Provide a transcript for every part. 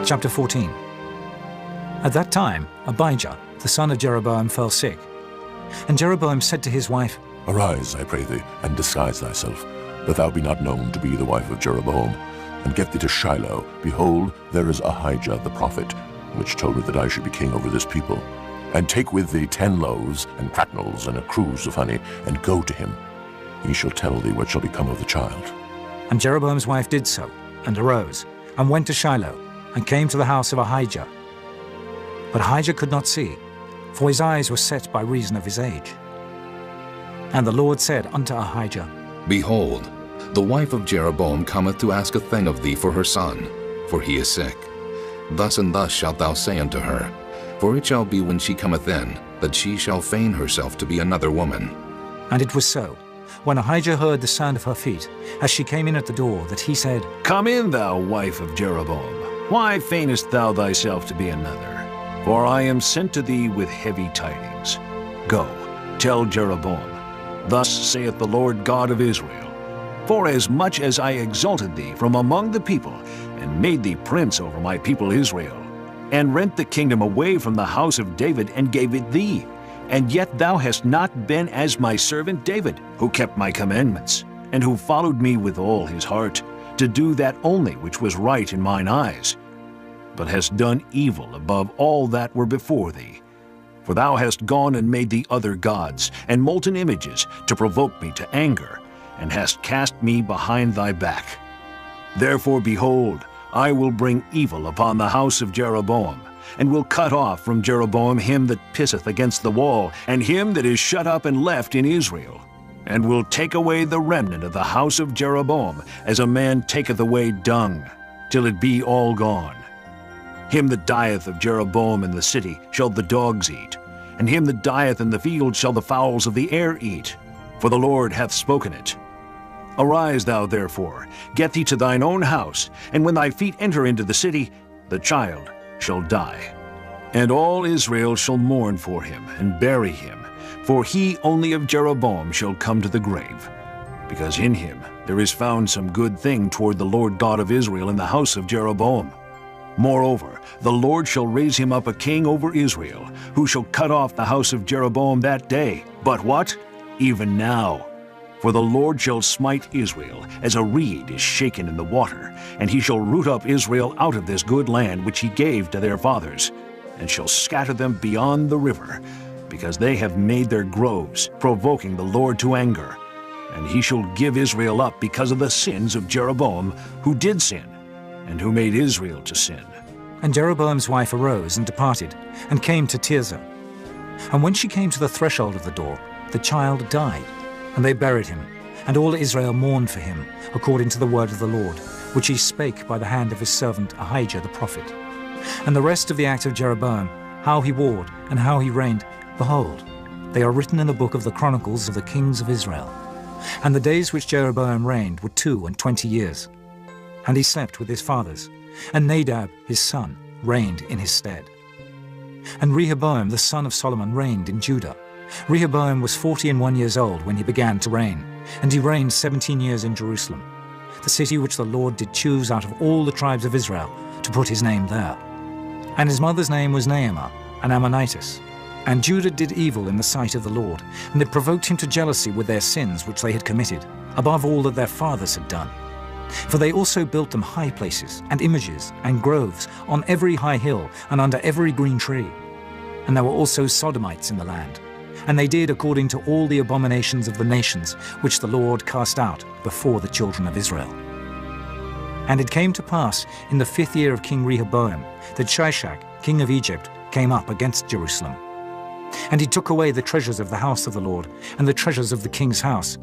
Chapter 14. At that time, Abijah, the son of Jeroboam, fell sick. And Jeroboam said to his wife, Arise, I pray thee, and disguise thyself, that thou be not known to be the wife of Jeroboam, and get thee to Shiloh. Behold, there is Ahijah the prophet, which told me that I should be king over this people. And take with thee 10 loaves, and cracknels, and a cruse of honey, and go to him. He shall tell thee what shall become of the child. And Jeroboam's wife did so, and arose, and went to Shiloh, and came to the house of Ahijah. But Ahijah could not see, for his eyes were set by reason of his age. And the Lord said unto Ahijah, Behold, the wife of Jeroboam cometh to ask a thing of thee for her son, for he is sick. Thus and thus shalt thou say unto her, for it shall be when she cometh in, that she shall feign herself to be another woman. And it was so, when Ahijah heard the sound of her feet, as she came in at the door, that he said, Come in, thou wife of Jeroboam. Why feignest thou thyself to be another? For I am sent to thee with heavy tidings. Go, tell Jeroboam, Thus saith the Lord God of Israel, Forasmuch as I exalted thee from among the people, and made thee prince over my people Israel, and rent the kingdom away from the house of David, and gave it thee, and yet thou hast not been as my servant David, who kept my commandments, and who followed me with all his heart, to do that only which was right in mine eyes, but hast done evil above all that were before thee. For thou hast gone and made thee other gods, and molten images, to provoke me to anger, and hast cast me behind thy back. Therefore, behold, I will bring evil upon the house of Jeroboam, and will cut off from Jeroboam him that pisseth against the wall, and him that is shut up and left in Israel, and will take away the remnant of the house of Jeroboam, as a man taketh away dung, till it be all gone. Him that dieth of Jeroboam in the city shall the dogs eat, and him that dieth in the field shall the fowls of the air eat, for the Lord hath spoken it. Arise thou therefore, get thee to thine own house, and when thy feet enter into the city, the child shall die. And all Israel shall mourn for him, and bury him, for he only of Jeroboam shall come to the grave, because in him there is found some good thing toward the Lord God of Israel in the house of Jeroboam. Moreover, the Lord shall raise him up a king over Israel, who shall cut off the house of Jeroboam that day. But what? Even now. For the Lord shall smite Israel, as a reed is shaken in the water, and he shall root up Israel out of this good land which he gave to their fathers, and shall scatter them beyond the river, because they have made their groves, provoking the Lord to anger. And he shall give Israel up because of the sins of Jeroboam, who did sin, and who made Israel to sin. And Jeroboam's wife arose and departed, and came to Tirzah. And when she came to the threshold of the door, the child died, and they buried him, and all Israel mourned for him, according to the word of the Lord, which he spake by the hand of his servant Ahijah the prophet. And the rest of the act of Jeroboam, how he warred, and how he reigned, behold, they are written in the book of the Chronicles of the kings of Israel. And the days which Jeroboam reigned were 22 years. And he slept with his fathers, and Nadab his son reigned in his stead. And Rehoboam the son of Solomon reigned in Judah. Rehoboam was 41 years old when he began to reign, and he reigned 17 years in Jerusalem, the city which the Lord did choose out of all the tribes of Israel to put his name there. And his mother's name was Naamah, an Ammonitess. And Judah did evil in the sight of the Lord, and it provoked him to jealousy with their sins which they had committed, above all that their fathers had done. For they also built them high places, and images, and groves, on every high hill, and under every green tree. And there were also Sodomites in the land. And they did according to all the abominations of the nations, which the Lord cast out before the children of Israel. And it came to pass in the 5th year of King Rehoboam, that Shishak, king of Egypt, came up against Jerusalem. And he took away the treasures of the house of the Lord, and the treasures of the king's house.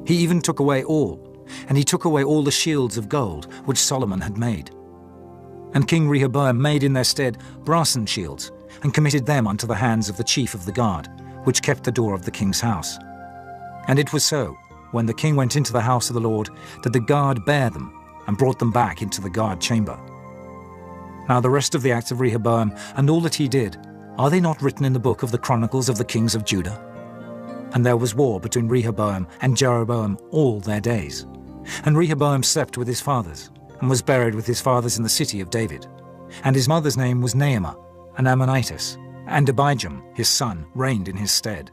He even took away all, and he took away all the shields of gold which Solomon had made. And King Rehoboam made in their stead brassen shields, and committed them unto the hands of the chief of the guard, which kept the door of the king's house. And it was so, when the king went into the house of the Lord, that the guard bare them, and brought them back into the guard chamber. Now the rest of the acts of Rehoboam, and all that he did, are they not written in the book of the Chronicles of the kings of Judah? And there was war between Rehoboam and Jeroboam all their days. And Rehoboam slept with his fathers, and was buried with his fathers in the city of David. And his mother's name was Naamah, an Ammonitess, and Abijam, his son, reigned in his stead.